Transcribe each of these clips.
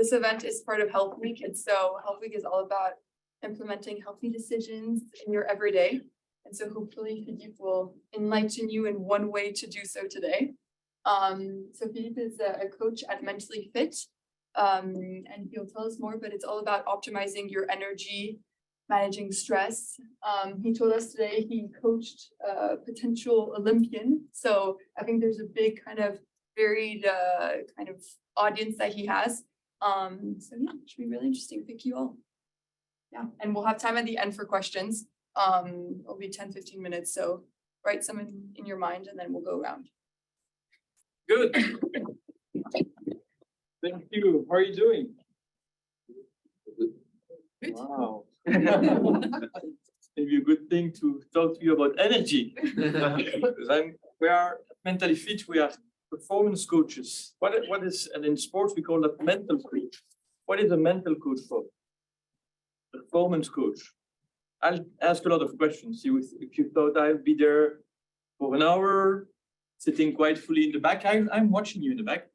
This event is part of Health Week, and so Health Week is all about implementing healthy decisions in your everyday. And so hopefully Phillipe will enlighten you in one way to do so today. So Phillipe is a coach at Mentally Fit, and he'll tell us more, but it's all about optimizing your energy, managing stress. He told us today he coached a potential Olympian. So I think there's a big kind of varied kind of audience that he has. So yeah, it should be really interesting. Thank you all. Yeah, and we'll have time at the end for questions. It'll be 10-15 minutes. So write some in your mind and then we'll go around. Good. Thank you. How are you doing? Good. Wow. Maybe a good thing to talk to you about energy. Because we are mentally fit, we are performance coaches. What is, and in sports we call that mental coach. What is a mental coach for? Performance coach. I'll ask a lot of questions. If you thought I'd be there for an hour, sitting quite fully in the back, I'm watching you in the back.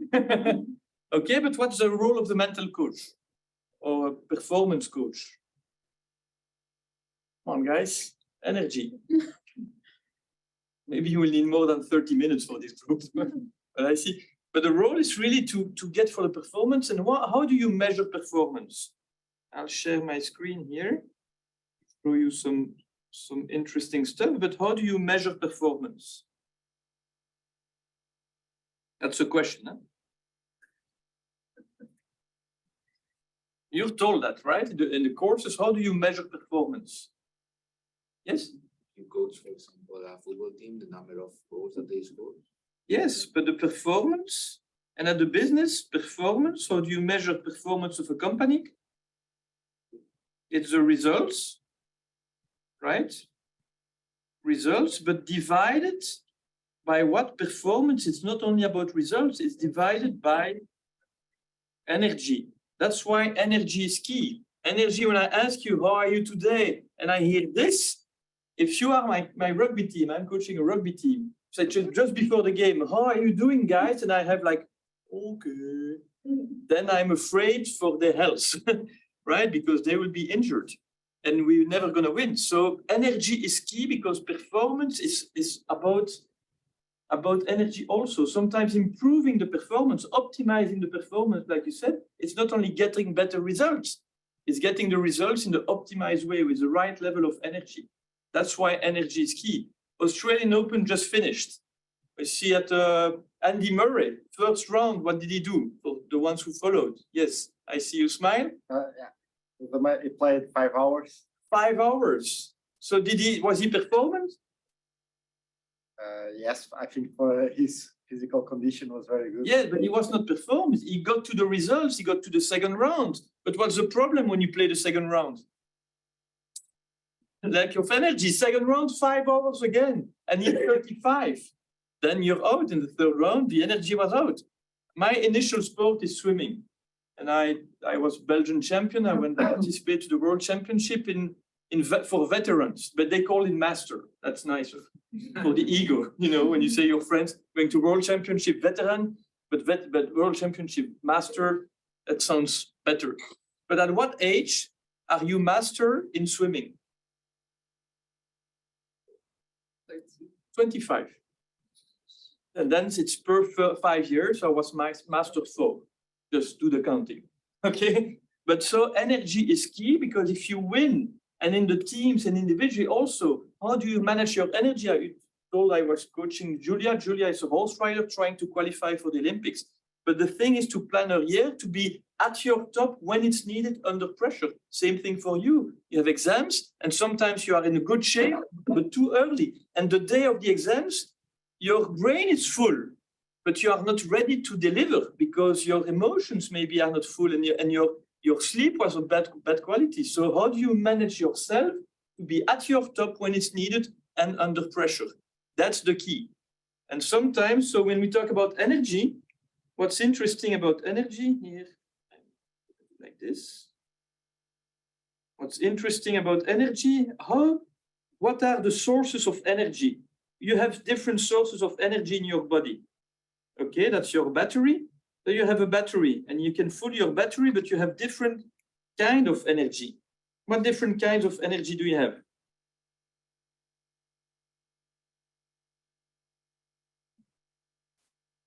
Okay, but what's the role of the mental coach or a performance coach? Come on, guys, energy. Maybe you will need more than 30 minutes for this group, but I see. But the role is really to get for the performance. And how do you measure performance? I'll share my screen here, show you some interesting stuff, but how do you measure performance? That's a question, huh? You're told that, right? In the courses, how do you measure performance? Yes? You coach, for example, a football team, the number of goals that they score. Yes, but the performance, and at the business, performance, how do you measure performance of a company? It's the results, right? Results, but divided by what performance? It's not only about results, it's divided by energy. That's why energy is key. Energy, when I ask you, how are you today? And I hear this, if you are my rugby team, I'm coaching a rugby team. So just before the game, how are you doing, guys? And I have like, okay. Then I'm afraid for their health, right? Because they will be injured and we're never going to win. So energy is key because performance is about energy also. Sometimes improving the performance, optimizing the performance, like you said, it's not only getting better results, it's getting the results in the optimized way with the right level of energy. That's why energy is key. Australian Open just finished. I see at Andy Murray, first round, what did he do? For the ones who followed. Yes, I see you smile. Yeah, he played 5 hours. 5 hours. So was he performant? Yes, I think for his physical condition was very good. Yeah, but he was not performed. He got to the results. He got to the second round. But what's the problem when you play the second round? Lack of energy. Second round, 5 hours again. And he's 35. Then you're out in the third round. The energy was out. My initial sport is swimming. And I was Belgian champion. I went to participate to the World Championship for veterans, but they call it master. That's nicer for the ego, you know, when you say your friends going to World Championship veteran, but World Championship master, that sounds better. But at what age are you master in swimming? 25. And then it's per 5 years. I was master 4. Just do the counting. Okay. But so energy is key because if you win, and in the teams and individually also, how do you manage your energy? I told I was coaching Julia. Julia is a horse rider trying to qualify for the Olympics. But the thing is to plan a year to be at your top when it's needed under pressure. Same thing for you. You have exams and sometimes you are in a good shape, but too early. And the day of the exams, your brain is full, but you are not ready to deliver because your emotions maybe are not full and your sleep was of bad quality. So how do you manage yourself to be at your top when it's needed and under pressure? That's the key. And sometimes, so when we talk about energy, what's interesting about energy here, like this. What's interesting about energy? What are the sources of energy? You have different sources of energy in your body. Okay, that's your battery. So you have a battery and you can fill your battery, but you have different kind of energy. What different kinds of energy do you have?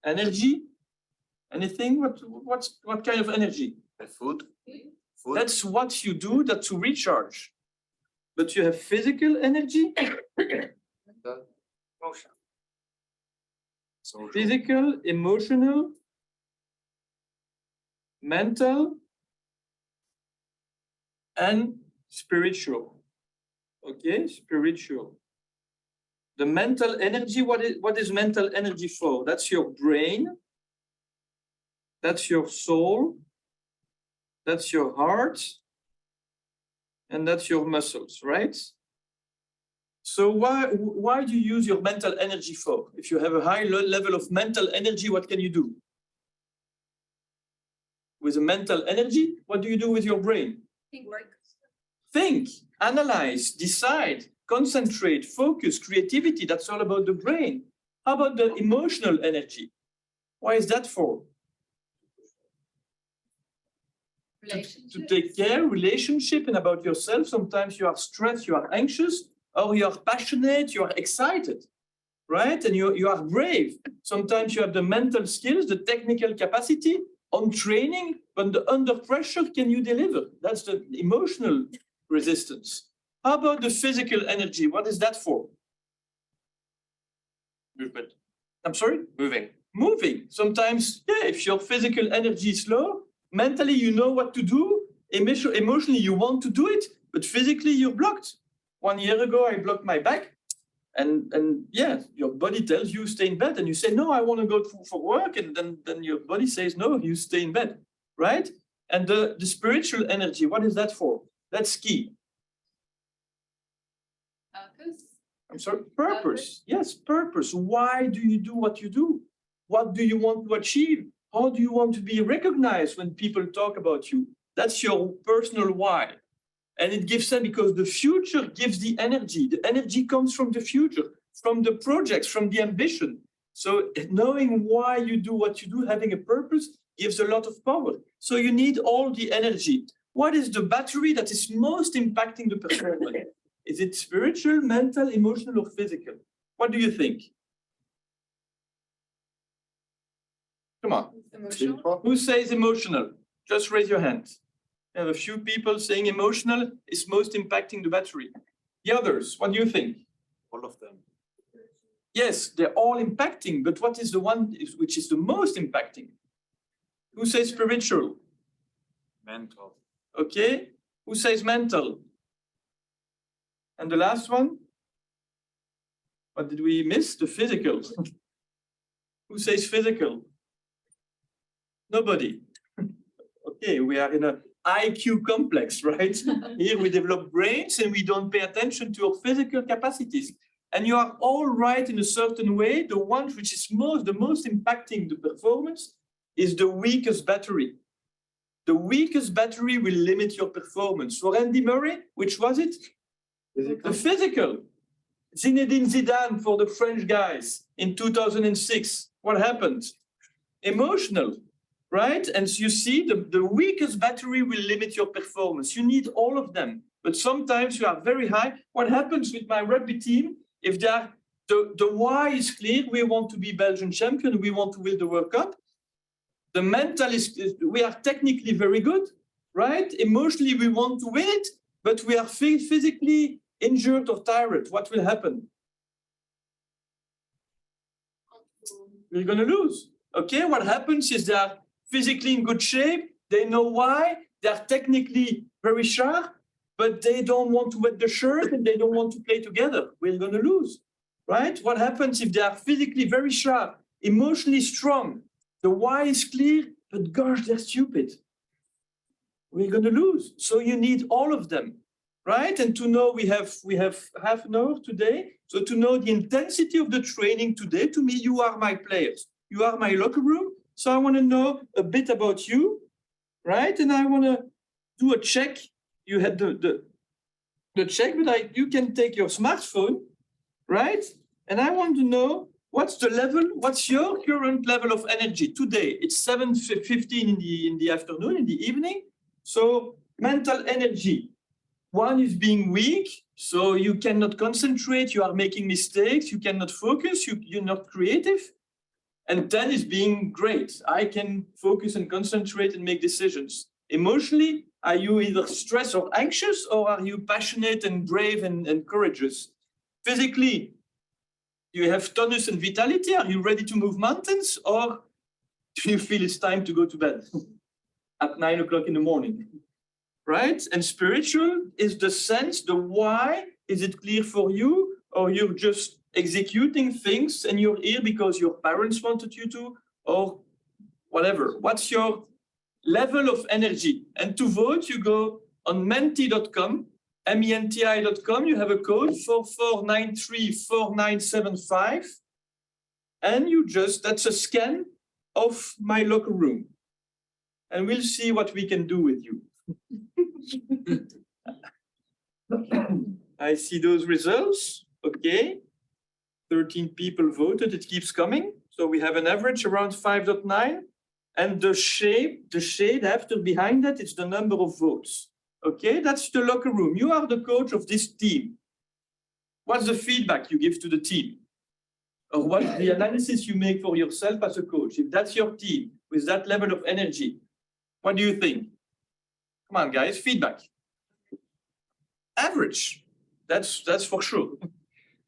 Energy? Anything? What kind of energy? The food. Food. That's what you do that to recharge. But you have physical energy, Mental. Motion. Social. Physical, emotional, mental, and spiritual. Okay, spiritual. The mental energy, what is mental energy for? That's your brain, that's your soul, that's your heart, and that's your muscles, right? So why do you use your mental energy for? If you have a high level of mental energy, what can you do? With a mental energy, what do you do with your brain? Think, analyze, decide, concentrate, focus, creativity. That's all about the brain. How about the emotional energy? Why is that for? To take care, relationship, and about yourself. Sometimes you are stressed, you are anxious, or you are passionate, you are excited, right? And you are brave. Sometimes you have the mental skills, the technical capacity on training, but under pressure, can you deliver? That's the emotional resistance. How about the physical energy? What is that for? Movement. I'm sorry? Moving. Moving. Sometimes, yeah, if your physical energy is low, mentally you know what to do, emotionally you want to do it, but physically you're blocked. 1 year ago, I blocked my back, and yeah, your body tells you stay in bed, and you say, no, I want to go for work, and then your body says, no, you stay in bed, right? And the spiritual energy, what is that for? That's key. I'm sorry, purpose. Yes, purpose. Why do you do what you do? What do you want to achieve? How do you want to be recognized when people talk about you? That's your personal why. And it gives them, because the future gives the energy. The energy comes from the future, from the projects, from the ambition. So knowing why you do what you do, having a purpose, gives a lot of power. So you need all the energy. What is the battery that is most impacting the performance? Is it spiritual, mental, emotional, or physical? What do you think? Come on. Emotional. Who says emotional? Just raise your hand. I have a few people saying emotional is most impacting the battery. The others, what do you think? All of them. Yes, they're all impacting, but what is the one which is the most impacting? Who says spiritual? Mental. Okay. Who says mental? And the last one? What did we miss? The physical. Who says physical? Nobody. Okay, we are in a IQ complex, right? Here we develop brains and we don't pay attention to our physical capacities. And you are all right in a certain way. The one which is the most impacting the performance is the weakest battery. The weakest battery will limit your performance. For Andy Murray, which was it? The physical. Zinedine Zidane for the French guys in 2006. What happened? Emotional. Right? And so you see, the weakest battery will limit your performance. You need all of them. But sometimes you are very high. What happens with my rugby team, if the why is clear, we want to be Belgian champion, we want to win the World Cup. The mental we are technically very good, right? Emotionally, we want to win it, but we are physically injured or tired. What will happen? We're going to lose. Okay, what happens is they are physically in good shape, they know why, they are technically very sharp, but they don't want to wear the shirt and they don't want to play together. We're going to lose, right? What happens if they are physically very sharp, emotionally strong, the why is clear, but gosh, they're stupid. We're going to lose. So you need all of them, right? And to know we have half an hour today. So to know the intensity of the training today, to me, you are my players. You are my locker room. So I want to know a bit about you, right? And I want to do a check. You had the check, but you can take your smartphone, right? And I want to know What's the level? What's your current level of energy today? It's 7:15 in the afternoon, in the evening. So mental energy. One is being weak, so you cannot concentrate, you are making mistakes, you cannot focus, you're not creative. And 10 is being great. I can focus and concentrate and make decisions. Emotionally, are you either stressed or anxious, or are you passionate and brave and courageous? Physically, you have tonus and vitality. Are you ready to move mountains, or do you feel it's time to go to bed at 9 o'clock in the morning? Right? And spiritual is the sense, the why. Is it clear for you, or you're just executing things and you're here because your parents wanted you to, or whatever? What's your level of energy? And to vote, you go on menti.com, menti.com. You have a code 44934975, and you just, that's a scan of my locker room, and we'll see what we can do with you. I see those results. Okay, 13 people voted. It keeps coming. So we have an average around 5.9, and the shade after behind that, it's the number of votes. Okay, that's the locker room. You are the coach of this team. What's the feedback you give to the team? Or what's the analysis you make for yourself as a coach? If that's your team with that level of energy, what do you think? Come on, guys, feedback. Average. That's for sure.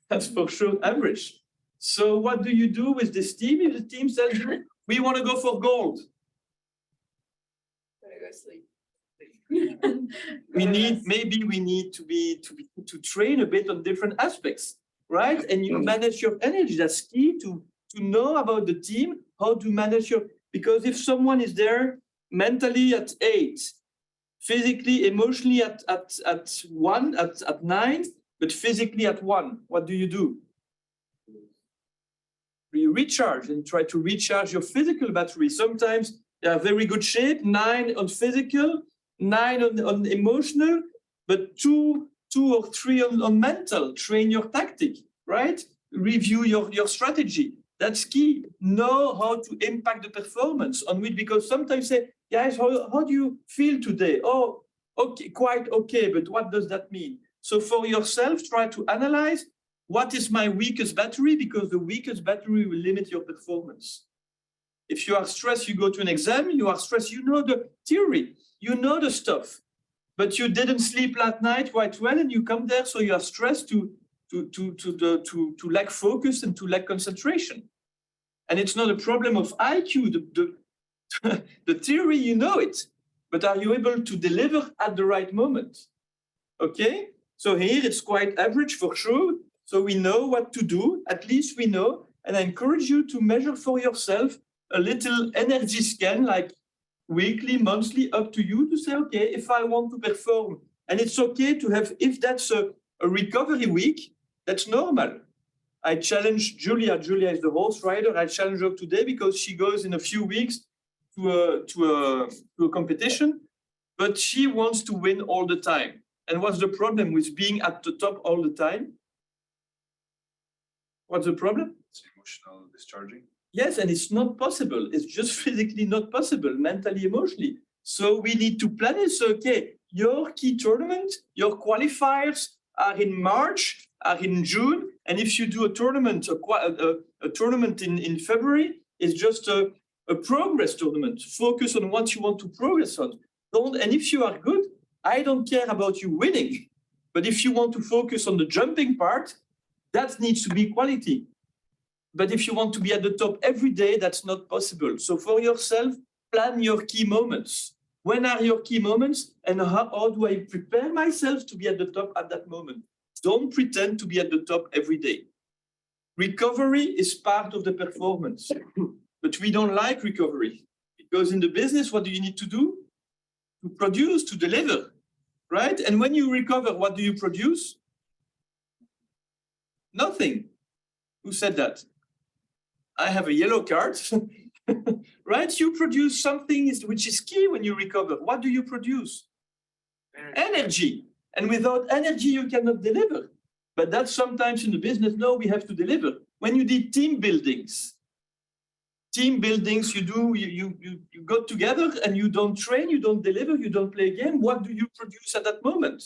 That's for sure average. So what do you do with this team? If the team says, we want to go for gold, Gotta go sleep. we need to train a bit on different aspects, right? And you manage your energy. That's key to know about the team, how to manage your, because if someone is there mentally at 8, physically, emotionally at 1, at 9, but physically at 1, what do? You recharge and try to recharge your physical battery. Sometimes they are very good shape, 9 on physical, 9 on emotional, but 2 or 3 on mental. Train your tactic, right? Review your strategy. That's key. Know how to impact the performance on which, because sometimes say, guys, how do you feel today? Oh, okay, quite okay, but what does that mean? So for yourself, try to analyze, what is my weakest battery? Because the weakest battery will limit your performance. If you are stressed, you go to an exam, you are stressed, you know the theory, you know the stuff, but you didn't sleep last night quite well, and you come there, so you are stressed to lack focus and to lack concentration. And it's not a problem of IQ, the theory, you know it, but are you able to deliver at the right moment? Okay, so here it's quite average for sure. So we know what to do, at least we know, and I encourage you to measure for yourself a little energy scan, like weekly, monthly, up to you to say, okay, if I want to perform, and it's okay to have, if that's a recovery week, that's normal. I challenge Julia. Julia is the horse rider. I challenge her today because she goes in a few weeks to a competition, but she wants to win all the time. And what's the problem with being at the top all the time? What's the problem? It's emotional discharging. Yes, and it's not possible. It's just physically not possible, mentally, emotionally. So we need to plan it. So, okay, your key tournament, your qualifiers are in March, are in June. And if you do a tournament, a tournament in February, it's just a progress tournament. Focus on what you want to progress on. And if you are good, I don't care about you winning. But if you want to focus on the jumping part, that needs to be quality. But if you want to be at the top every day, that's not possible. So for yourself, plan your key moments. When are your key moments? And how do I prepare myself to be at the top at that moment? Don't pretend to be at the top every day. Recovery is part of the performance. But we don't like recovery. Because in the business, what do you need to do? To produce, to deliver, right? And when you recover, what do you produce? Nothing. Who said that? I have a yellow card, right? You produce something which is key when you recover. What do you produce? Energy. And without energy, you cannot deliver. But that's sometimes in the business, no, we have to deliver. when you did team buildings, you got together and you don't train, you don't deliver, you don't play a game. What do you produce at that moment?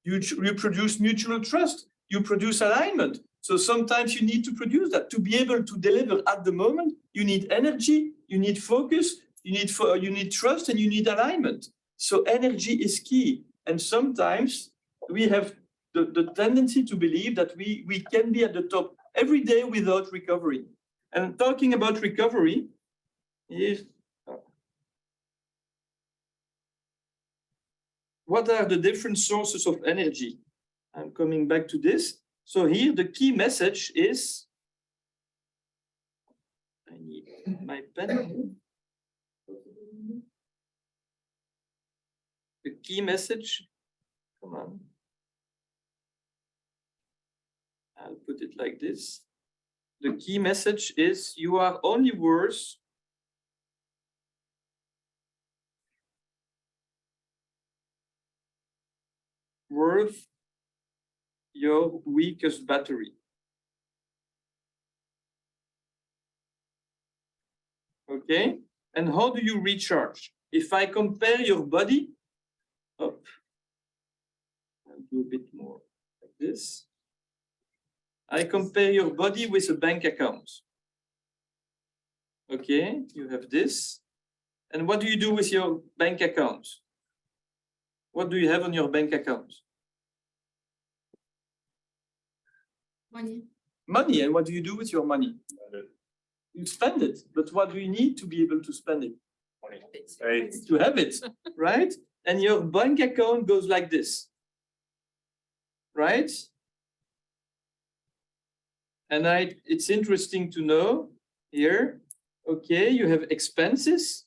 You produce mutual trust, you produce alignment. So sometimes you need to produce that. To be able to deliver at the moment, you need energy, you need focus, you need trust, and you need alignment. So energy is key. And sometimes we have the tendency to believe that we can be at the top every day without recovery. And talking about recovery is, what are the different sources of energy? I'm coming back to this. So here the key message is, I need my pen. The key message, come on. I'll put it like this. The key message is you are only worth your weakest battery. Okay, and how do you recharge? If I compare your body, up, I'll do a bit more like this. I compare your body with a bank account. Okay, you have this. And what do you do with your bank account? What do you have on your bank account? Money. Money. And what do you do with your money? You spend it. But what do you need to be able to spend it? Money. To have it, right? And your bank account goes like this, right? And it's interesting to know here, okay, you have expenses,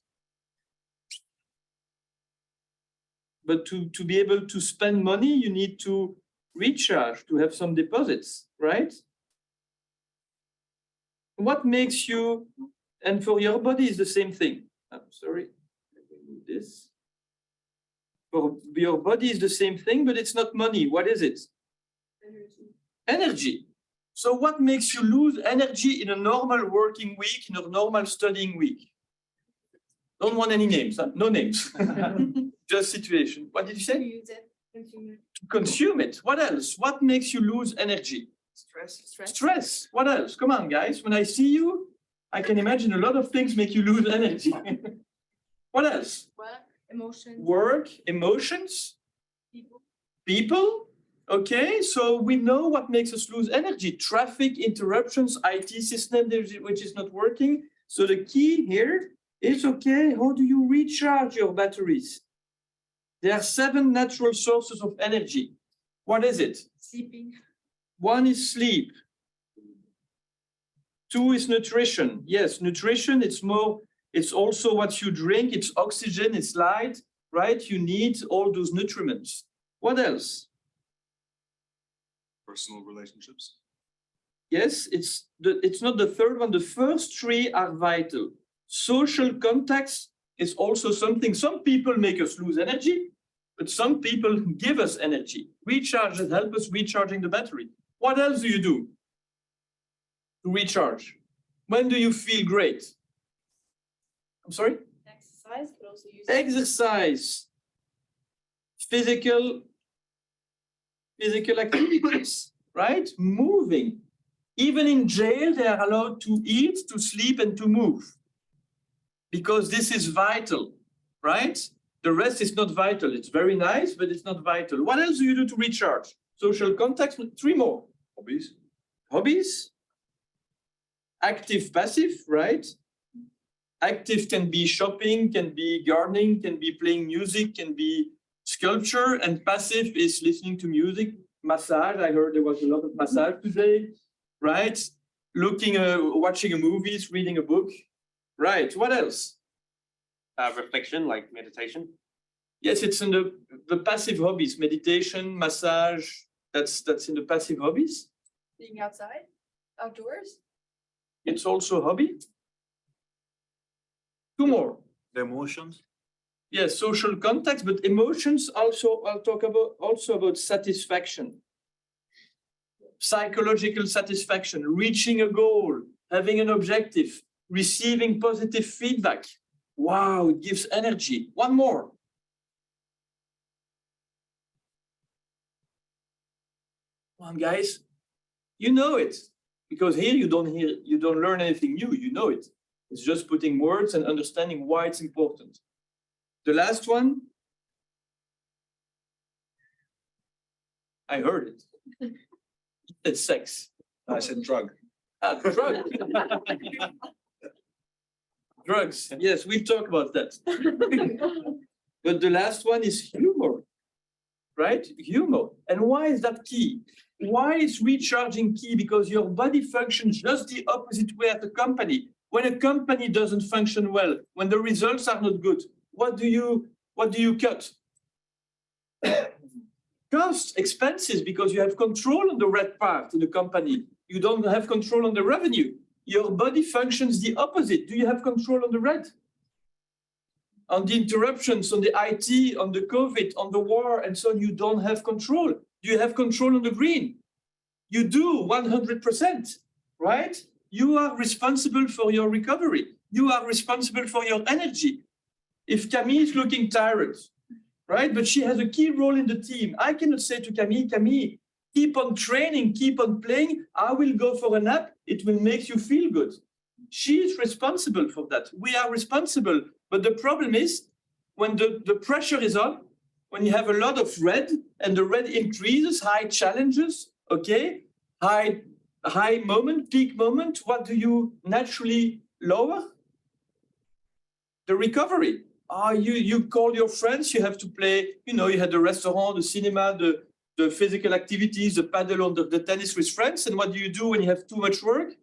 but to be able to spend money, you need to recharge, to have some deposits, right? What makes you, and for your body is the same thing. I'm sorry, let me move this. For your body is the same thing, but it's not money. What is it? Energy. Energy. So what makes you lose energy in a normal working week, in a normal studying week? Don't want any names, huh? No names. Just situation. What did you say? Use it. Consume it. To consume it. What else? What makes you lose energy? Stress. Stress. What else? Come on, guys. When I see you, I can imagine a lot of things make you lose energy. What else? Work. Emotions. Work, emotions, People. people. Okay, so we know what makes us lose energy. Traffic, interruptions, IT system which is not working. So the key here is, okay, how do you recharge your batteries? There are 7 natural sources of energy. What is it? Sleeping. 1 is sleep. 2 is nutrition. Yes, nutrition, it's also what you drink, it's oxygen, it's light, right? You need all those nutriments. What else? Personal relationships. Yes, it's not the third one. The first 3 are vital. Social contacts is also something. Some people make us lose energy, but some people give us energy. Recharge and help us recharging the battery. What else do you do to recharge? When do you feel great? I'm sorry? Exercise, but also use Exercise. Physical activities, right? Moving. Even in jail, they are allowed to eat, to sleep, and to move. Because this is vital, right? The rest is not vital. It's very nice, but it's not vital. What else do you do to recharge? Social contacts, 3 more. Hobbies. Hobbies. Active, passive, right? Active can be shopping, can be gardening, can be playing music, can be sculpture, and passive is listening to music. Massage, I heard there was a lot of massage today, right? Watching a movies, reading a book, right? What else? Reflection, like meditation. Yes, it's in the passive hobbies, meditation, massage, that's in the passive hobbies. being outside, outdoors. It's also a hobby. 2 more. The emotions. Yes, social contacts, but emotions also, I'll talk about also about satisfaction. psychological satisfaction, reaching a goal, having an objective, receiving positive feedback. Wow, it gives energy. One more. Come on, guys. You know it. Because here you don't learn anything new, you know it. It's just putting words and understanding why it's important. The last one, I heard it. It's sex. I said drug. Drug. Drugs. Yes, we'll talk about that. But the last one is humor, right? Humor. And why is that key? Why is recharging key? Because your body functions just the opposite way at a company. When a company doesn't function well, when the results are not good, what do you cut? Costs, expenses, because you have control on the red part in the company. You don't have control on the revenue. Your body functions the opposite. Do you have control on the red? On the interruptions, on the IT, on the COVID, on the war, and so on, you don't have control. Do you have control on the green? You do 100%, right? You are responsible for your recovery. You are responsible for your energy. If Camille is looking tired, right? But she has a key role in the team. I cannot say to Camille, Camille, keep on training, keep on playing. I will go for a nap. It will make you feel good. She is responsible for that. We are responsible. But the problem is when the pressure is on, when you have a lot of red and the red increases, high challenges, okay, high moment, peak moment, what do you naturally lower? The recovery. You call your friends, you have to play, you had the restaurant, the cinema, the physical activities, the paddle on the tennis with friends. And what do you do when you have too much work?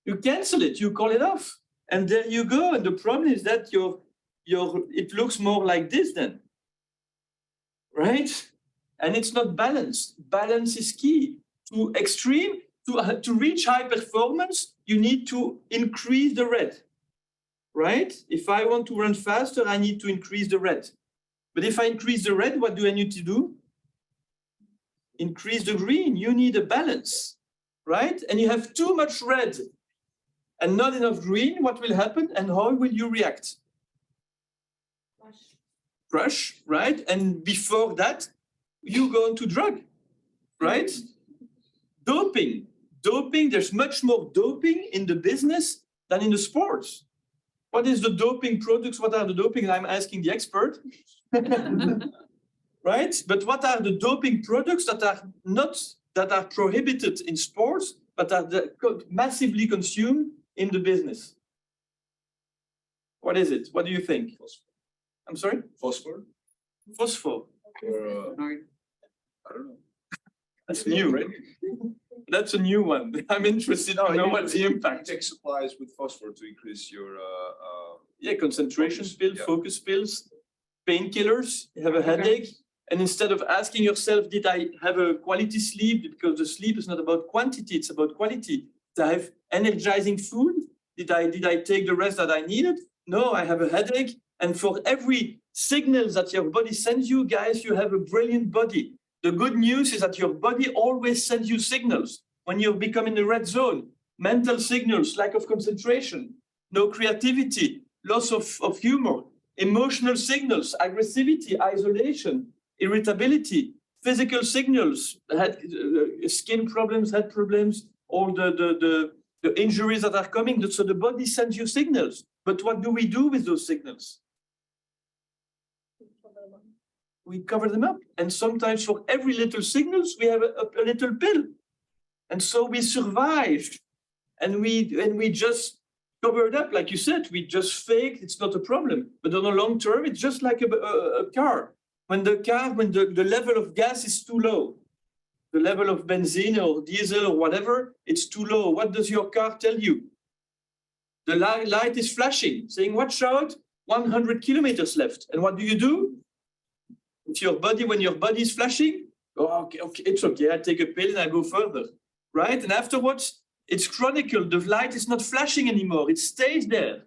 You cancel it, you call it off. And there you go. And the problem is that it looks more like this then, right? And it's not balanced. Balance is key. To extreme, to reach high performance, you need to increase the red, right? If I want to run faster, I need to increase the red. But if I increase the red, what do I need to do? Increase the green. You need a balance, right? And you have too much red and not enough green, what will happen and how will you react? Crush, right? And before that, you go into drug, right? Doping. There's much more doping in the business than in the sports. What is the doping products? What are the doping? I'm asking the expert. Right? But what are the doping products that are prohibited in sports, but are massively consumed in the business? What is it? What do you think? Phosphor. I'm sorry? Phosphor? Phosphor. Or, I don't know. That's new. That's a new one. I'm interested to know what's the impact. Take supplies with phosphor to increase your Concentration focus, pills, yeah. focus pills, painkillers, you have a headache. And instead of asking yourself, did I have a quality sleep? Because the sleep is not about quantity, it's about quality. Did I have energizing food? Did I take the rest that I needed? No, I have a headache. And for every signal that your body sends you, guys, you have a brilliant body. The good news is that your body always sends you signals when you become in the red zone. Mental signals, lack of concentration, no creativity, loss of humor, emotional signals, aggressivity, isolation, irritability, physical signals, skin problems, head problems, all the injuries that are coming. So the body sends you signals. But what do we do with those signals? We cover them up. And sometimes for every little signals, we have a little pill. And so we survive. And we just cover it up. Like you said, we just fake, it's not a problem. But on the long term, it's just like a car. When the level of gas is too low, the level of benzene or diesel or whatever, it's too low. What does your car tell you? The light is flashing, saying, watch out, 100 kilometers left. And what do? When your body is flashing, okay, it's okay, I take a pill and I go further, right? And afterwards, it's chronicle. The light is not flashing anymore. It stays there,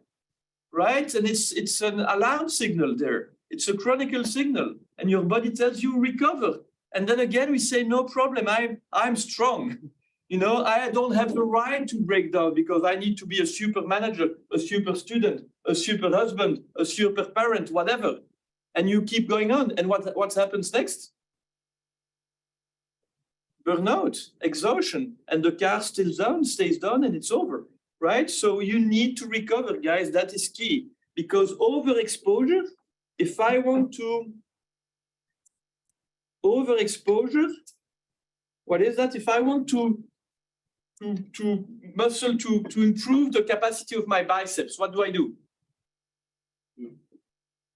right? And it's an alarm signal there. It's a chronicle signal. And your body tells you recover. And then again, we say, no problem, I'm strong. You know, I don't have the right to break down because I need to be a super manager, a super student, a super husband, a super parent, whatever. And you keep going on. And what happens next? Burnout, exhaustion, and the car stays down, and it's over, right? So you need to recover, guys. That is key, because overexposure, if I want to overexposure, what is that? If I want to muscle to improve the capacity of my biceps, what do?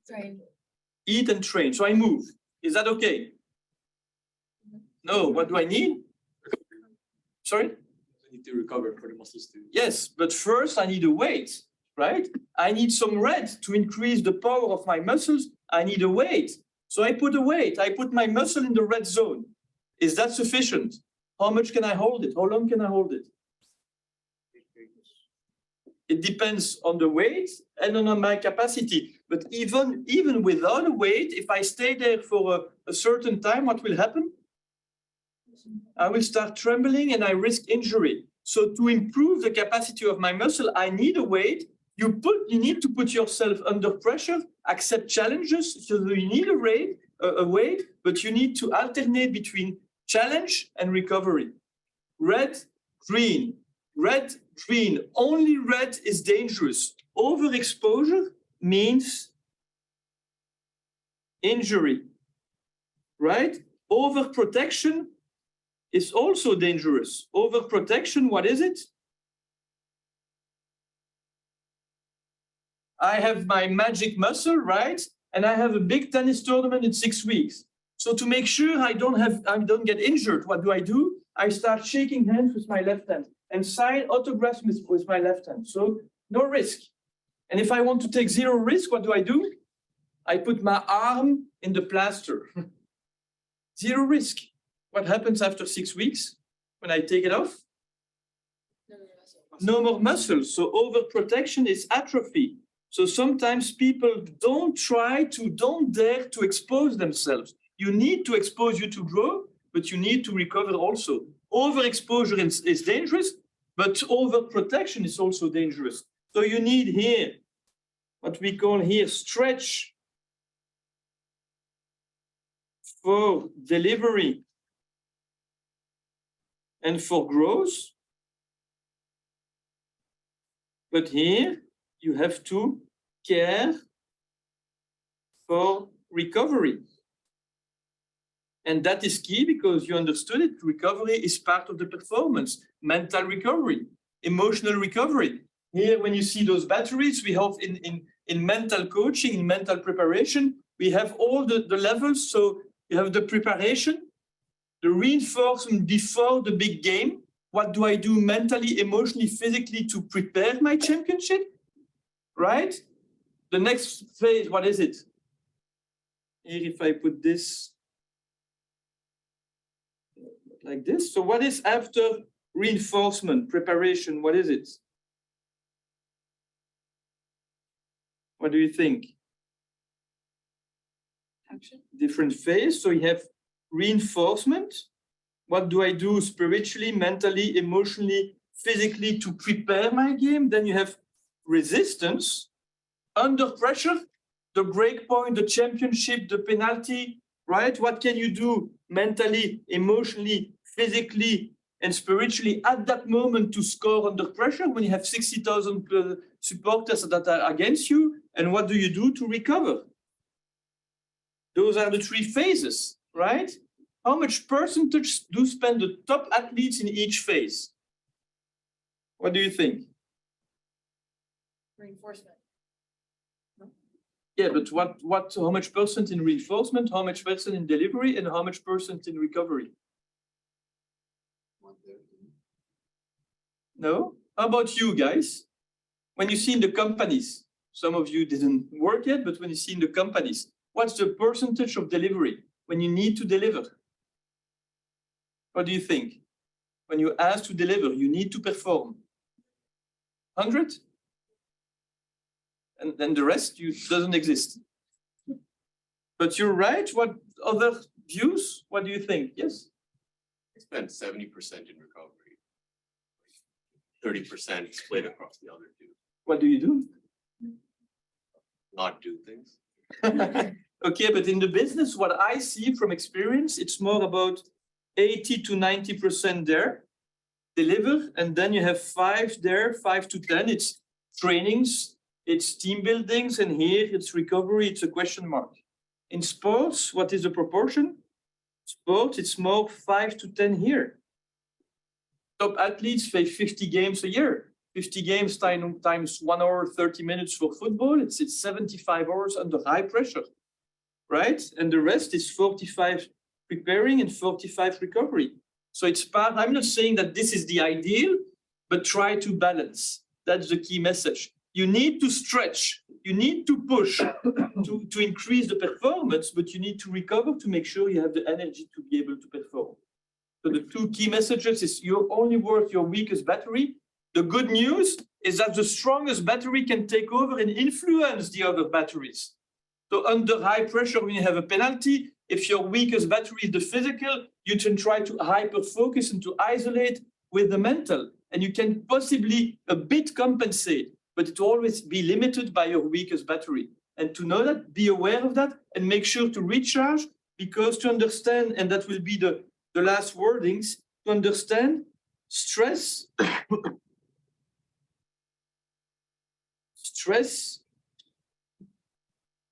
Train. Eat and train. So I move. Is that okay? No. What do I need? Sorry? I need to recover for the muscles to. Yes, but first I need a weight, right? I need some red to increase the power of my muscles. I need a weight. So I put a weight. I put my muscle in the red zone. Is that sufficient? How much can I hold it? How long can I hold it? It depends on the weight and on my capacity. But even without a weight, if I stay there for a certain time, what will happen? I will start trembling and I risk injury. So to improve the capacity of my muscle, I need a weight. You need to put yourself under pressure, accept challenges. So you need a weight, but you need to alternate between challenge and recovery. Red, green, red, green. Only red is dangerous. Overexposure means injury, right? Overprotection is also dangerous. Overprotection, what is it? I have my magic muscle, right? And I have a big tennis tournament in 6 weeks. So to make sure I don't get injured, what do? I start shaking hands with my left hand and sign autographs with my left hand. So no risk. And if I want to take zero risk, what do? I put my arm in the plaster. Zero risk. What happens after 6 weeks when I take it off? No more muscle. So overprotection is atrophy. So sometimes people don't dare to expose themselves. You need to expose you to grow, but you need to recover also. Overexposure is dangerous, but overprotection is also dangerous. So you need here, what we call here, stretch for delivery and for growth. But here you have to care for recovery. And that is key because you understood it. Recovery is part of the performance. Mental recovery, emotional recovery. Here, when you see those batteries, we have in mental coaching, in mental preparation, we have all the levels. So you have the preparation, the reinforcement before the big game. What do I do mentally, emotionally, physically to prepare my championship? Right? The next phase, what is it? Here, if I put this like this. So what is after reinforcement, preparation? What is it? What do you think? Action. Different phase. So you have reinforcement. What do I do spiritually, mentally, emotionally, physically to prepare my game? Then you have resistance, under pressure, the break point, the championship, the penalty, right? What can you do mentally, emotionally, physically, and spiritually at that moment to score under pressure when you have 60,000 supporters that are against you? And what do you do to recover? Those are the three phases, right? How much percentage do spend the top athletes in each phase? What do you think? Reinforcement. Yeah, but how much percent in reinforcement, how much percent in delivery, and how much percent in recovery? No? How about you guys? When you see in the companies, some of you didn't work yet, but when you see in the companies, what's the percentage of delivery when you need to deliver? What do you think? When you ask to deliver, you need to perform. 100? And then the rest doesn't exist. But you're right, what other views? What do you think? Yes? I spent 70% in recovery. 30% split across the other two. What do you do? Not do things. Okay, but in the business, what I see from experience, it's more about 80 to 90% there, deliver, and then you have 5 there, 5 to 10. It's trainings, it's team buildings, and here it's recovery, it's a question mark. In sports, what is the proportion? Sports, it's more 5 to 10 here. Top athletes play 50 games a year. 50 games times 1 hour, 30 minutes for football, it's 75 hours under high pressure, right? And the rest is 45 preparing and 45 recovery. So it's part, I'm not saying that this is the ideal, but try to balance. That's the key message. You need to stretch, you need to push to increase the performance, but you need to recover to make sure you have the energy to be able to perform. So the 2 key messages is you're only worth your weakest battery. The good news is that the strongest battery can take over and influence the other batteries. So under high pressure, when you have a penalty, if your weakest battery is the physical, you can try to hyper-focus and to isolate with the mental. And you can possibly a bit compensate, but it will always be limited by your weakest battery. And to know that, be aware of that, and make sure to recharge, because to understand, and that will be the last wordings, to understand stress, stress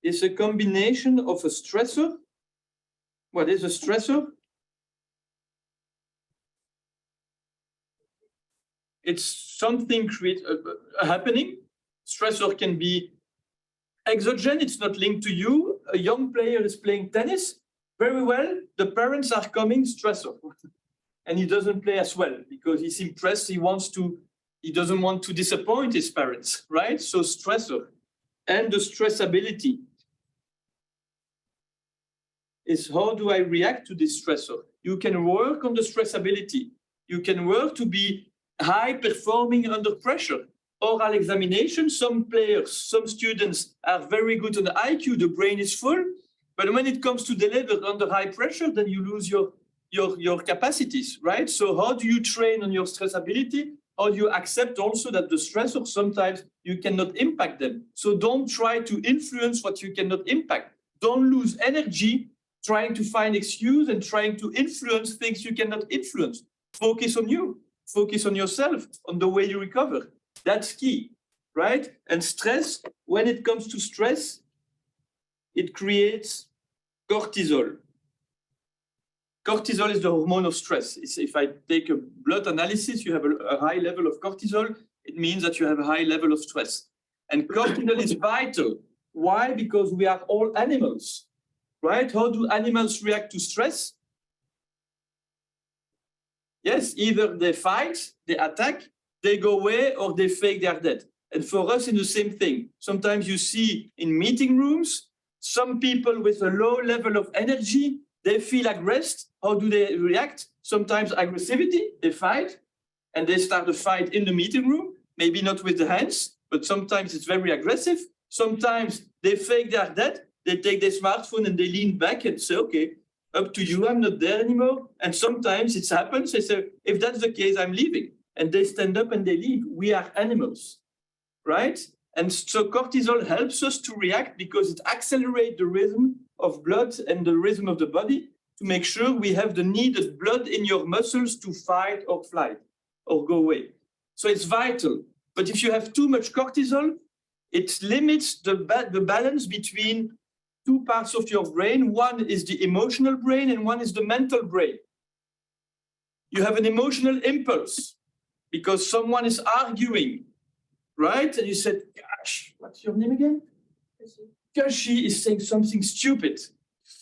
is a combination of a stressor. What is a stressor? It's something happening. Stressor can be exogenous, it's not linked to you. A young player is playing tennis very well. The parents are coming, stressor. And he doesn't play as well because he's impressed. He doesn't want to disappoint his parents, right? So stressor. And the stressability is how do I react to this stressor? You can work on the stressability. You can work to be high performing under pressure. Oral examination, some players, some students are very good on the IQ, the brain is full, but when it comes to deliver under high pressure, then you lose your capacities, right? So how do you train on your stressability? How do you accept also that the stressor, sometimes you cannot impact them? So don't try to influence what you cannot impact. Don't lose energy trying to find excuse and trying to influence things you cannot influence. Focus on you, focus on yourself, on the way you recover. That's key, right? And stress, when it comes to stress, it creates cortisol. Cortisol is the hormone of stress. If I take a blood analysis, you have a high level of cortisol, it means that you have a high level of stress. And cortisol is vital. Why? Because we are all animals, right? How do animals react to stress? Yes, either they fight, they attack, they go away, or they fake they are dead. And for us, it's the same thing. Sometimes you see in meeting rooms, some people with a low level of energy, they feel aggressed. How do they react? Sometimes aggressivity, they fight, and they start a fight in the meeting room, maybe not with the hands, but sometimes it's very aggressive. Sometimes they fake they are dead, they take their smartphone and they lean back and say, okay, up to you, I'm not there anymore. And sometimes it happens, they say, if that's the case, I'm leaving. And they stand up and they leave. We are animals, right? And so cortisol helps us to react because it accelerates the rhythm of blood and the rhythm of the body to make sure we have the needed blood in your muscles to fight or flight or go away. So it's vital. But if you have too much cortisol, it limits the balance between 2 parts of your brain. One is the emotional brain and one is the mental brain. You have an emotional impulse because someone is arguing, right? And you said, gosh, what's your name again? Kashi is saying something stupid,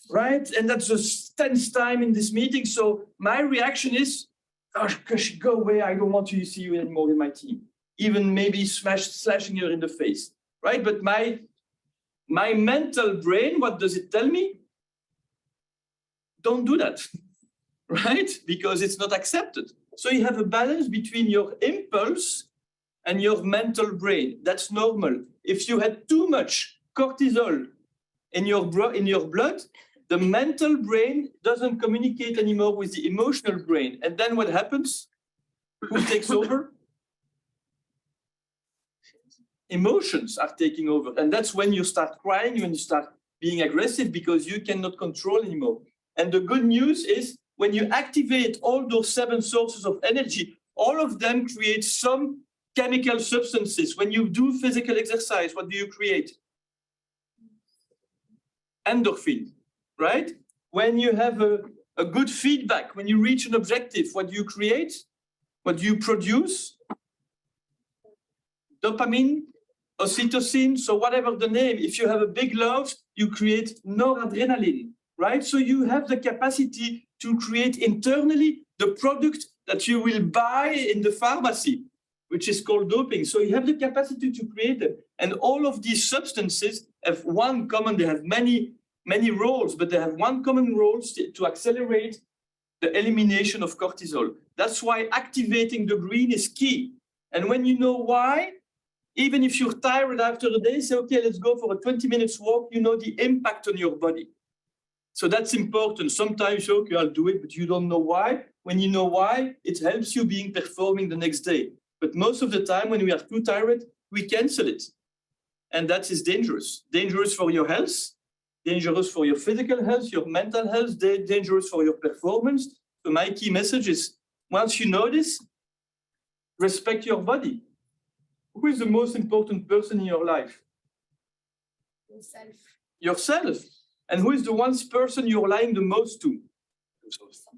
right? And that's the 10th time in this meeting. So my reaction is, gosh, Kashi, go away. I don't want to see you anymore in my team. Even maybe slashing her in the face, right? But my mental brain, what does it tell me? Don't do that, right? Because it's not accepted. So you have a balance between your impulse and your mental brain. That's normal. If you had too much cortisol in your blood, The mental brain doesn't communicate anymore with the emotional brain. And then what happens? Who takes over? Emotions are taking over. And that's when you start crying, when you start being aggressive, because you cannot control anymore. And the good news is when you activate all those 7 sources of energy, all of them create some chemical substances. When you do physical exercise, what do you create? Endorphin, right? When you have a good feedback, when you reach an objective, what do you create? What do you produce? Dopamine, oxytocin, so whatever the name. If you have a big love, you create noradrenaline, right? So you have the capacity to create internally the product that you will buy in the pharmacy, which is called doping. So you have the capacity to create them. And all of these substances have one common, they have many roles, but they have one common role to accelerate the elimination of cortisol. That's why activating the green is key. And when you know why, even if you're tired after a day, say, okay, let's go for a 20 minutes walk, you know the impact on your body. So that's important. Sometimes, okay, I'll do it, but you don't know why. When you know why, it helps you being performing the next day. But most of the time, when we are too tired, we cancel it. And that is dangerous. Dangerous for your health, dangerous for your physical health, your mental health, dangerous for your performance. So my key message is, once you know this, respect your body. Who is the most important person in your life? Yourself. Yourself. And who is the one person you're lying the most to?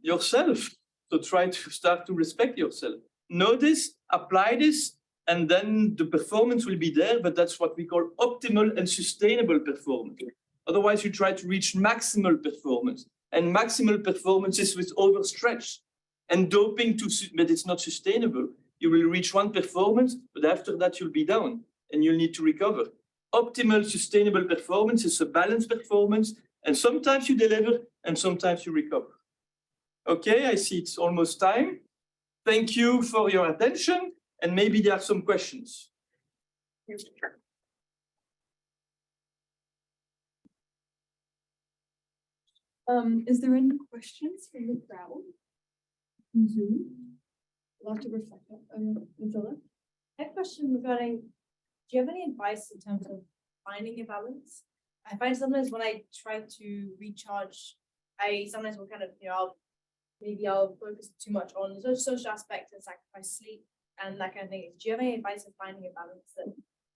Yourself. So try to start to respect yourself. Know this, apply this, and then the performance will be there, but that's what we call optimal and sustainable performance. Otherwise, you try to reach maximal performance. And maximal performance is with overstretch. And doping, but it's not sustainable. You will reach one performance, but after that, you'll be down and you'll need to recover. Optimal, sustainable performance is a balanced performance. And sometimes you deliver and sometimes you recover. Okay, I see it's almost time. Thank you for your attention. And maybe there are some questions. Is there any questions from the crowd? Zoom? We'll have to reflect that. Phillipe? I have a question regarding, do you have any advice in terms of finding a balance? I find sometimes when I try to recharge, I sometimes will kind of, I'll focus too much on the social aspect and sacrifice sleep and that kind of thing. Do you have any advice of finding a balance that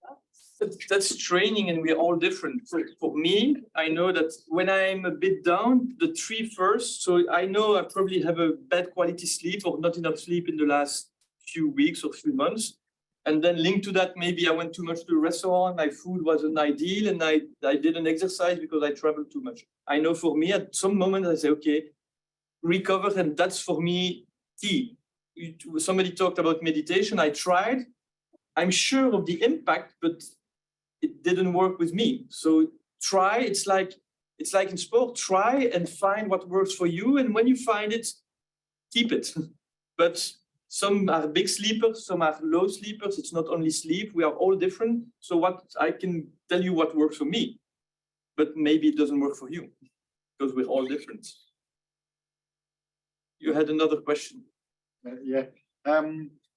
works? That's training, and we're all different. For me, I know that when I'm a bit down, the 3 first, so I know I probably have a bad quality sleep or not enough sleep in the last few weeks or few months. And then linked to that, maybe I went too much to the restaurant, my food wasn't ideal, and I didn't exercise because I traveled too much. I know for me, at some moment, I say, okay, recover, and that's for me key. Somebody talked about meditation. I tried. I'm sure of the impact, but it didn't work with me. So try. It's like in sport. Try and find what works for you, and when you find it, keep it. But some are big sleepers, some are low sleepers. It's not only sleep. We are all different. So what I can tell you what works for me, but maybe it doesn't work for you because we're all different. You had another question. Yeah.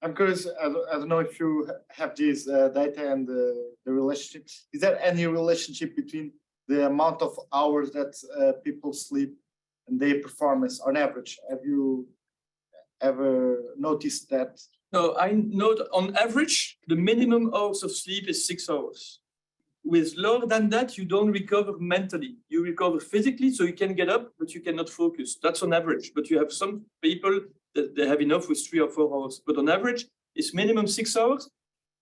I'm curious, I don't know if you have this data and the relationship. Is there any relationship between the amount of hours that people sleep and their performance on average? Have you ever noticed that? No, I know that on average, the minimum hours of sleep is 6 hours. With lower than that, you don't recover mentally. You recover physically, so you can get up, but you cannot focus. That's on average. But you have some people that they have enough with 3 or 4 hours. But on average, it's minimum 6 hours.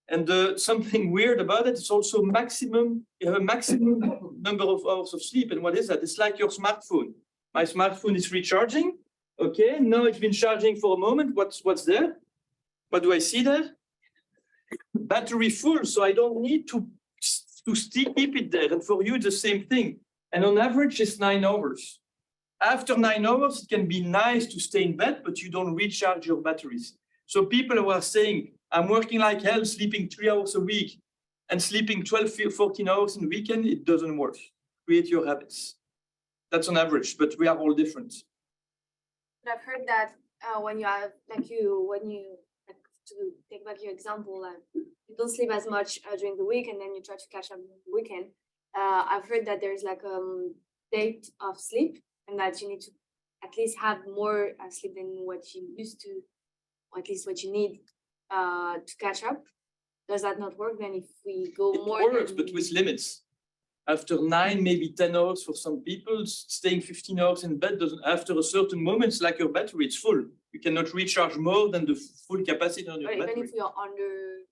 And something weird about it, it's also maximum. You have a maximum number of hours of sleep. And what is that? It's like your smartphone. My smartphone is recharging. Okay, now it's been charging for a moment. What's there? What do I see there? Battery full, so I don't need to still keep it there. And for you, it's the same thing. And on average, it's 9 hours. After 9 hours, it can be nice to stay in bed, but you don't recharge your batteries. So people who are saying, I'm working like hell, sleeping 3 hours a week and sleeping 12, 14 hours in the weekend, it doesn't work. Create your habits. That's on average, but we are all different. But I've heard that when you have like to take back your example, you don't sleep as much during the week, and then you try to catch up on the weekend. I've heard that there's like date of sleep, and that you need to at least have more sleep than what you used to, or at least what you need to catch up. Does that not work then if we go It more? works, but with limits. After 9, maybe 10 hours for some people, staying 15 hours in bed doesn't, after a certain moment, it's like your battery, it's full. You cannot recharge more than the full capacity on your Or battery. even if you're under.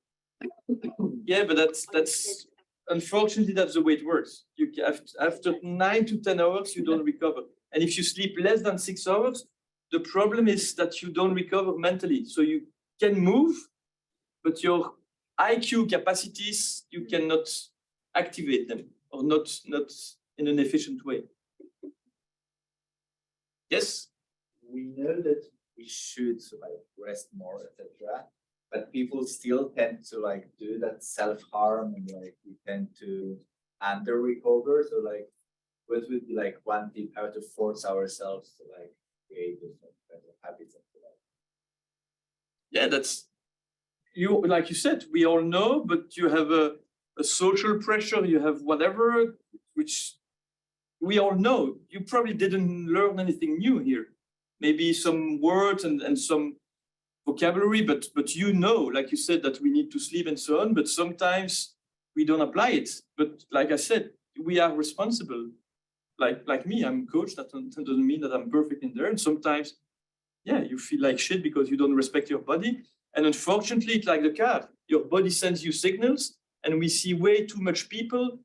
Yeah, but that's unfortunately, that's the way it works. You after 9 to 10 hours, you don't recover. And if you sleep less than 6 hours, the problem is that you don't recover mentally. So you can move, but your IQ capacities, you cannot activate them, or not in an efficient way. Yes? We know that we should like rest more, etc. But people still tend to like do that self-harm, and like we tend to under recover. So like what would be like one tip how to force ourselves to like create those better habits? Yeah, that's you, like you said, we all know, but you have a social pressure, you have whatever, which we all know. You probably didn't learn anything new here. Maybe some words and some vocabulary, but you know, like you said, that we need to sleep and so on, but sometimes we don't apply it. But like I said, we are responsible. Like me, I'm a coach, that doesn't mean that I'm perfect in there. And sometimes, yeah, you feel like shit because you don't respect your body. And unfortunately, it's like the car. Your body sends you signals, and we see way too much people.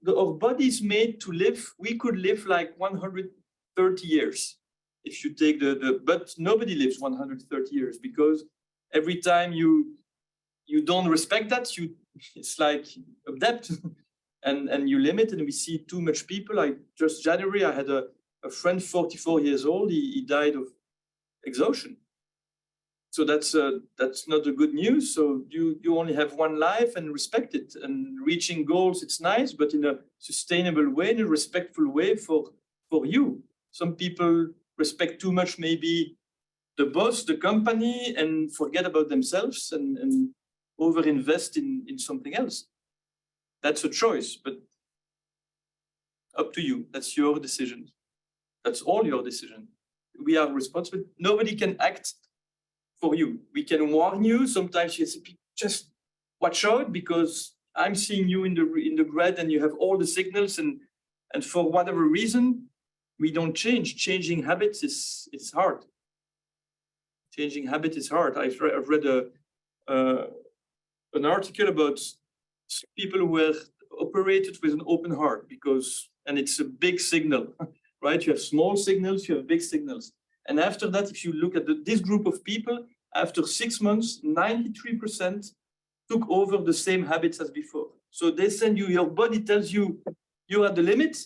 Our body is made to live. We could live like 130 years. If you take but nobody lives 130 years, because every time you don't respect that, it's like a debt, and you limit, and we see too much people. Like just January, I had a friend, 44 years old, he died of exhaustion. So that's not the good news. So you only have one life, and respect it. And reaching goals, it's nice, but in a sustainable way, in a respectful way for you. Some people respect too much, maybe the boss, the company, and forget about themselves and overinvest in something else. That's a choice, but up to you. That's your decision. That's all your decision. We are responsible. Nobody can act for you. We can warn you. Sometimes you say, just watch out, because I'm seeing you in the grid, and you have all the signals, and for whatever reason, we don't change. Changing habits is hard. Changing habit is hard. I've read an article about people who were operated with an open heart, and it's a big signal, right? You have small signals, you have big signals. And after that, if you look at this group of people, after 6 months, 93% took over the same habits as before. So they send you, your body tells you, you're at the limit.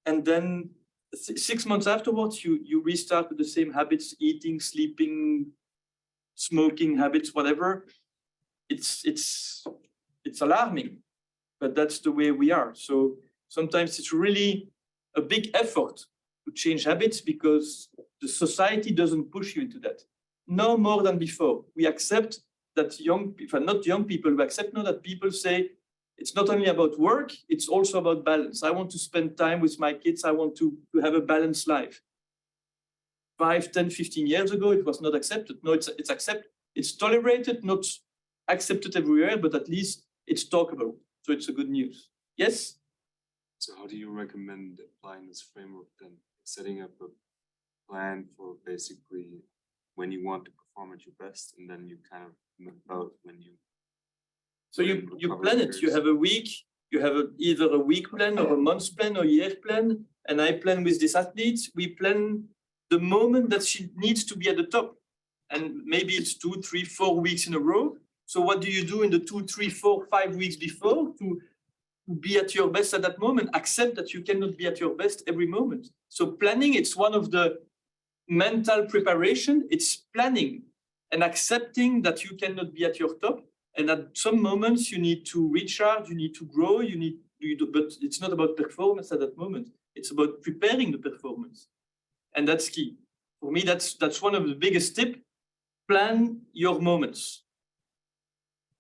And then 6 months afterwards, you restart with the same habits, eating, sleeping, smoking habits, whatever. It's alarming, but that's the way we are. So sometimes it's really a big effort to change habits, because the society doesn't push you into that. No more than before. We accept that not young people, we accept now that people say, it's not only about work, it's also about balance. I want to spend time with my kids. I want to have a balanced life. 5, 10, 15 years ago, it was not accepted. No, it's accepted. It's tolerated, not accepted everywhere, but at least it's talkable. So it's a good news. Yes? So how do you recommend applying this framework then? Setting up a plan for basically when you want to perform at your best, and then you kind of move out when you. So you plan it. You have a week. You have either a week plan or a month plan or year plan. And I plan with this athlete. We plan the moment that she needs to be at the top. And maybe it's 2, 3, 4 weeks in a row. So what do you do in the 2, 3, 4, 5 weeks before to be at your best at that moment? Accept that you cannot be at your best every moment. So planning, it's one of the mental preparation. It's planning and accepting that you cannot be at your top. And at some moments you need to recharge, you need to grow, you need do you do? But it's not about performance at that moment. It's about preparing the performance. And that's key. For me, that's one of the biggest tips. Plan your moments.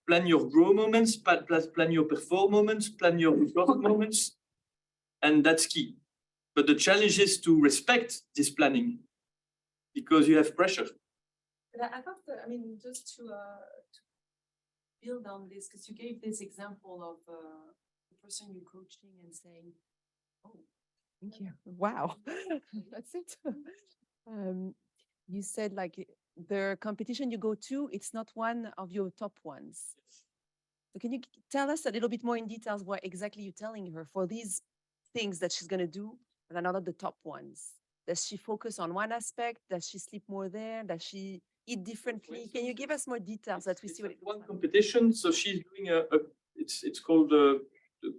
Plan your grow moments, plan your perform moments, plan your recover moments. And that's key. But the challenge is to respect this planning because you have pressure. But I thought that, I mean, just to build on this, because you gave this example of the person you're coaching and saying, oh, Thank you. Wow, that's it. You said like the competition you go to, it's not one of your top ones. So can you tell us a little bit more in details what exactly you're telling her for these things that she's going to do that are not the top ones? Does she focus on one aspect? Does she sleep more there? Does she eat differently? Can you give us more details that we see what it one competition? So she's doing it's called the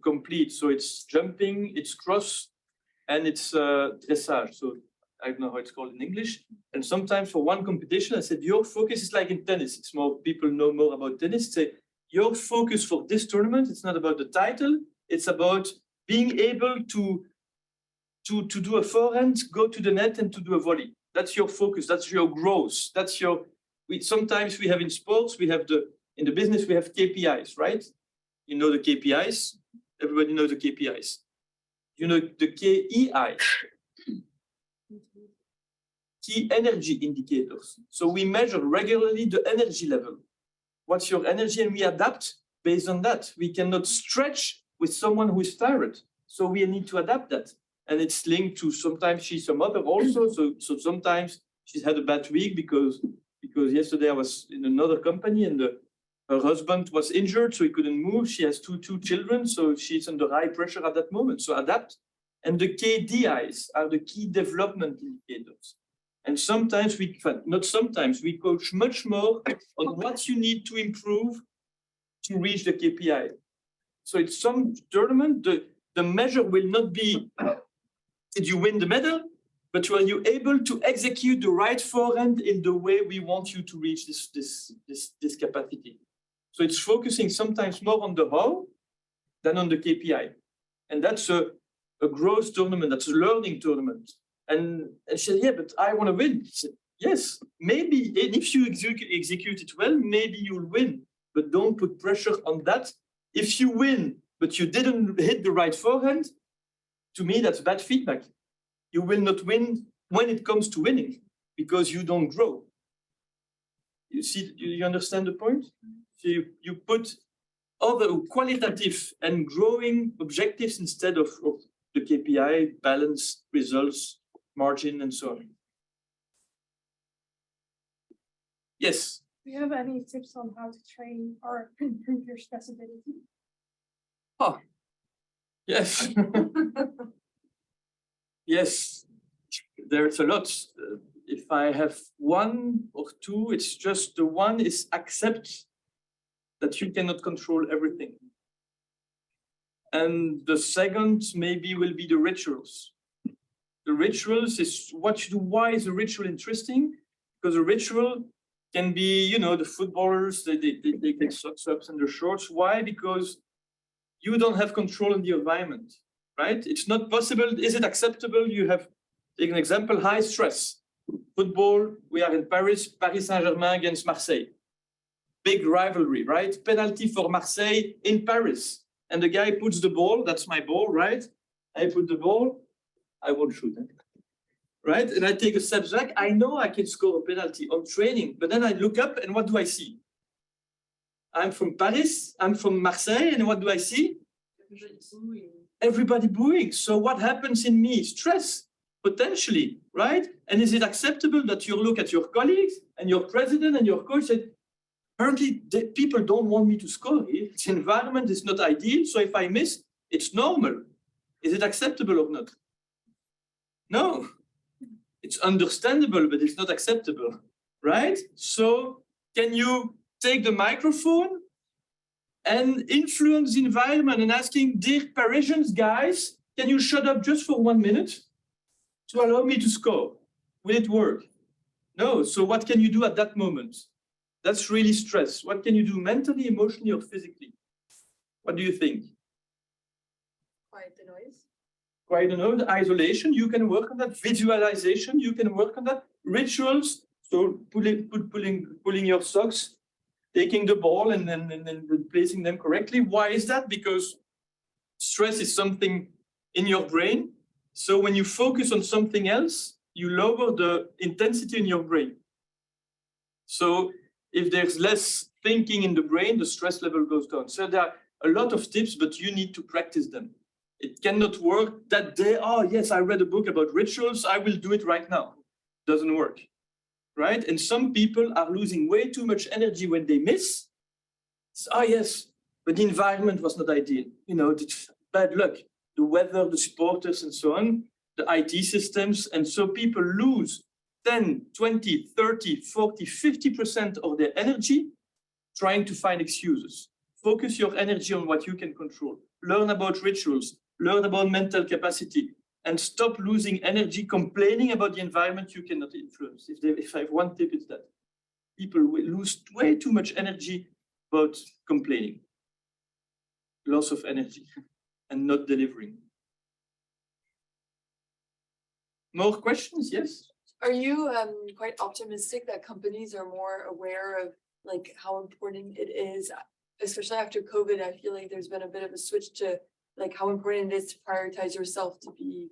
complete. So it's jumping, it's cross, and it's dressage. So I don't know how it's called in English. And sometimes for one competition, I said, your focus is like in tennis. It's more, people know more about tennis. Say, your focus for this tournament, it's not about the title. It's about being able to do a forehand, go to the net and to do a volley. That's your focus. That's your growth. That's your, sometimes we have in sports, we have in the business, we have KPIs, right? You know the KPIs. Everybody knows the KPIs. You know the KEIs. Key energy indicators. So we measure regularly the energy level. What's your energy? And we adapt based on that. We cannot stretch with someone who is tired. So we need to adapt that. And it's linked to sometimes she's a mother also. So sometimes she's had a bad week because yesterday I was in another company and her husband was injured, so he couldn't move. She has two children, so she's under high pressure at that moment. So adapt. And the KDIs are the key development indicators. And sometimes not sometimes, we coach much more on what you need to improve to reach the KPI. So it's some tournament, the measure will not be, did you win the medal? But were you able to execute the right forehand in the way we want you to reach this capacity? So it's focusing sometimes more on the how than on the KPI. And that's a growth tournament, that's a learning tournament. And she said, yeah, but I want to win. I said, yes, maybe if you execute it well, maybe you'll win. But don't put pressure on that. If you win, but you didn't hit the right forehand, to me, that's bad feedback. You will not win when it comes to winning because you don't grow. You see, you understand the point? So you put other qualitative and growing objectives instead of the KPI, balance, results, margin, and so on. Yes. Do you have any tips on how to train or improve your stress ability? Oh, yes. Yes, there's a lot. If I have one or two, it's just the one is accept that you cannot control everything. And the second maybe will be the rituals. The rituals is what you do. Why is a ritual interesting? Because a ritual can be, you know, the footballers, they get socks up and their shorts. Why? Because you don't have control in the environment, right? It's not possible. Is it acceptable? You have, take an example, high stress. Football, we are in Paris, Paris Saint-Germain against Marseille. Big rivalry, right? Penalty for Marseille in Paris. And the guy puts the ball, that's my ball, right? I put the ball, I won't shoot it, right? And I take a step back, I know I can score a penalty on training, but then I look up and what do I see? I'm from Paris, I'm from Marseille, and what do I see? Everybody booing. So what happens in me? Stress, potentially, right? And is it acceptable that you look at your colleagues and your president and your coach and apparently people don't want me to score here. The environment is not ideal, so if I miss, it's normal. Is it acceptable or not? No. It's understandable, but it's not acceptable, right? So can you take the microphone and influence the environment and asking, dear Parisians, guys, can you shut up just for 1 minute to allow me to score? Will it work? No. So what can you do at that moment? That's really stress. What can you do mentally, emotionally, or physically? What do you think? quiet the noise. Quite a the isolation, you can work on that. Visualization, you can work on that. Rituals, so pulling your socks, taking the ball and then placing them correctly. Why is that? Because stress is something in your brain. So when you focus on something else, you lower the intensity in your brain. So if there's less thinking in the brain, the stress level goes down. So there are a lot of tips, but you need to practice them. It cannot work that day. Oh, yes, I read a book about rituals. I will do it right now. Doesn't work, right? And some people are losing way too much energy when they miss. Oh, yes, but the environment was not ideal. You know, bad luck, the weather, the supporters, and so on, the IT systems. And so people lose 10, 20, 30, 40, 50% of their energy trying to find excuses. Focus your energy on what you can control. Learn about rituals, learn about mental capacity, and stop losing energy complaining about the environment you cannot influence. If I have one tip, it's that. People will lose way too much energy about complaining. Loss of energy and not delivering. More questions? Yes? Are you quite optimistic that companies are more aware of like how important it is, especially after COVID? I feel like there's been a bit of a switch to like how important it is to prioritize yourself to be.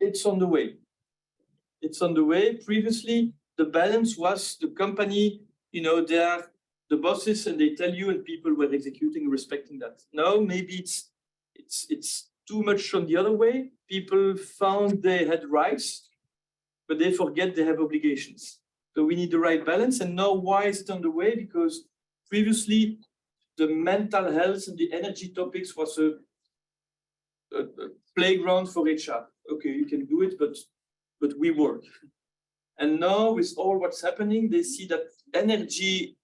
It's on the way. It's on the way. Previously, the balance was the company, you know, they are the bosses and they tell you and people were executing, respecting that. Now, maybe it's too much on the other way. People found they had rights, but they forget they have obligations. So we need the right balance. And now why is it on the way? Because previously, the mental health and the energy topics was a playground for HR. Okay, you can do it, but we work. And now with all what's happening, they see that energy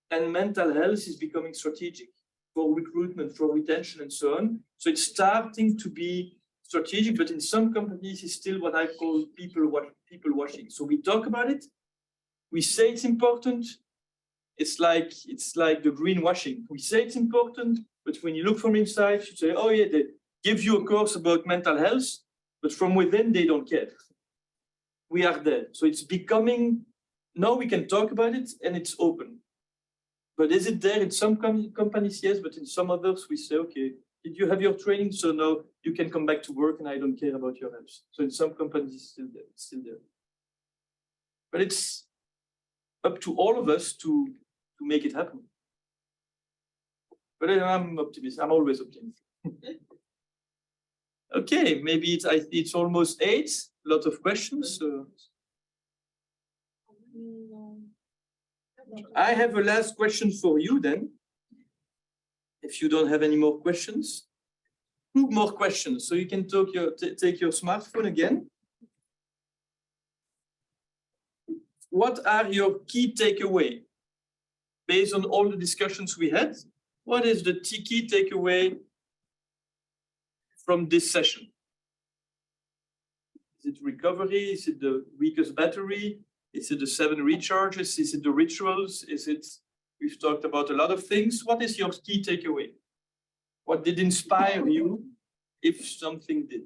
and mental health is becoming strategic for recruitment, for retention, and so on. So it's starting to be strategic, but in some companies, it's still what I call people washing. So we talk about it, we say it's important. It's like the greenwashing. We say it's important, but when you look from inside, you say, oh yeah, they give you a course about mental health, but from within, they don't care. We are there. So it's becoming, now we can talk about it and it's open. But is it there in some companies? Yes, but in some others, we say, okay, did you have your training? So now you can come back to work and I don't care about your health. So in some companies, it's still there. But it's up to all of us to make it happen. But I'm optimistic. I'm always optimistic. Okay, maybe it's almost 8. A lot of questions. So. I have a last question for you then. If you don't have any more questions. 2 more questions. So you can take your smartphone again. What are your key takeaways? Based on all the discussions we had, what is the key takeaway from this session? Is it recovery? Is it the weakest battery? Is it the 7 recharges? Is it the rituals? We've talked about a lot of things. What is your key takeaway? What did inspire you, if something did?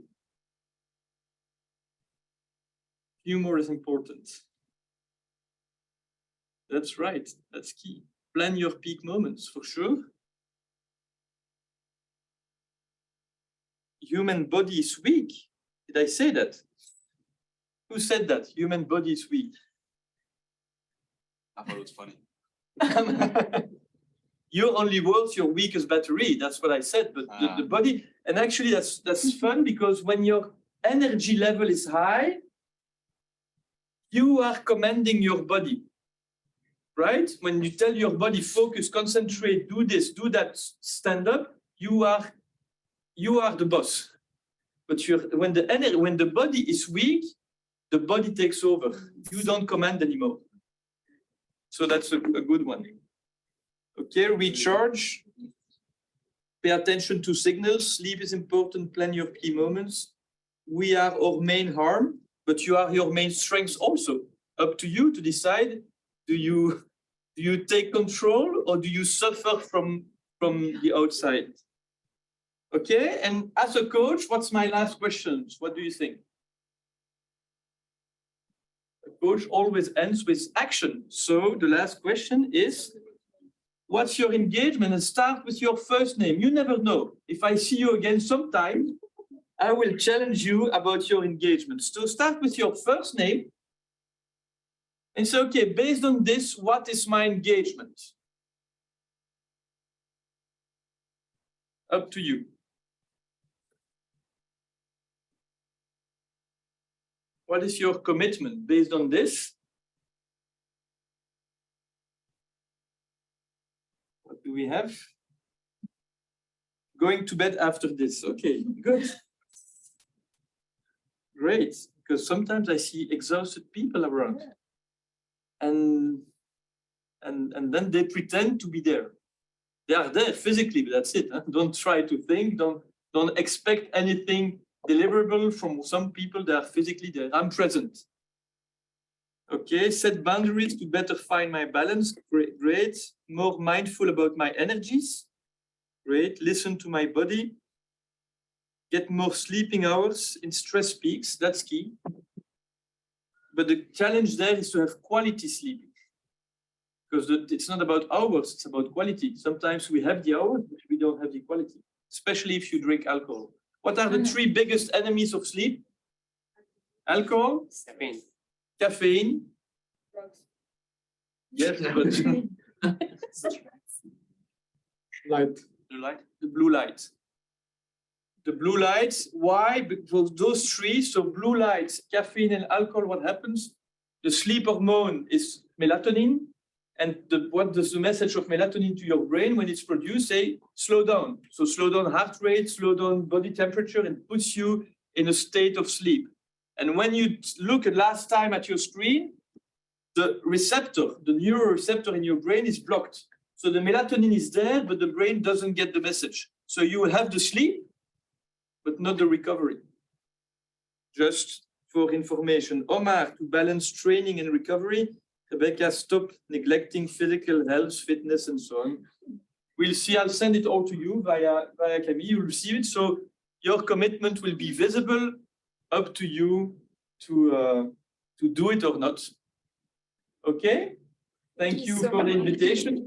Humor is important. That's right, that's key. Plan your peak moments, for sure. Human body is weak. Did I say that? Who said that? Human body is weak. I thought it was funny. Your only words, your weakest battery. That's what I said, but the body, and actually that's fun because when your energy level is high, you are commanding your body. Right? When you tell your body, focus, concentrate, do this, do that, stand up, you are the boss. But when the body is weak, the body takes over. You don't command anymore. So that's a good one. Okay, recharge. Pay attention to signals. Sleep is important. Plan your key moments. We are our main harm, but you are your main strength also. Up to you to decide. Do you take control or do you suffer from the outside? Okay, and as a coach, what's my last question? What do you think? A coach always ends with action. So the last question is, what's your engagement? And start with your first name. You never know. If I see you again sometime, I will challenge you about your engagement. So start with your first name and say, okay, based on this, what is my engagement? Up to you. What is your commitment based on this? What do we have? Going to bed after this. Okay, good. Great, because sometimes I see exhausted people around. And then they pretend to be there. They are there physically, but that's it. Huh? Don't try to think, don't expect anything deliverable from some people. They are physically there. I'm present. Okay, set boundaries to better find my balance. Great, great. More mindful about my energies. Great, listen to my body. Get more sleeping hours in stress peaks, that's key. But the challenge there is to have quality sleeping. Because it's not about hours, it's about quality. Sometimes we have the hours, but we don't have the quality, especially if you drink alcohol. What are the three biggest enemies of sleep? Alcohol, Caffeine. caffeine. Drugs. Yes, but Light. blue light. The blue light. The blue light, why? Because those three, so blue light, caffeine and alcohol, what happens? The sleep hormone is melatonin. And what does the message of melatonin to your brain when it's produced? Say, slow down. So slow down heart rate, slow down body temperature, and puts you in a state of sleep. And when you look at last time at your screen, the receptor, the neuroreceptor in your brain is blocked. So the melatonin is there, but the brain doesn't get the message. So you will have the sleep, but not the recovery. Just for information, Omar, to balance training and recovery. Rebecca, stop neglecting physical health, fitness, and so on. We'll see, I'll send it all to you via Camille, you'll receive it. So your commitment will be visible, up to you to do it or not. Okay? Thank you so for the much. invitation.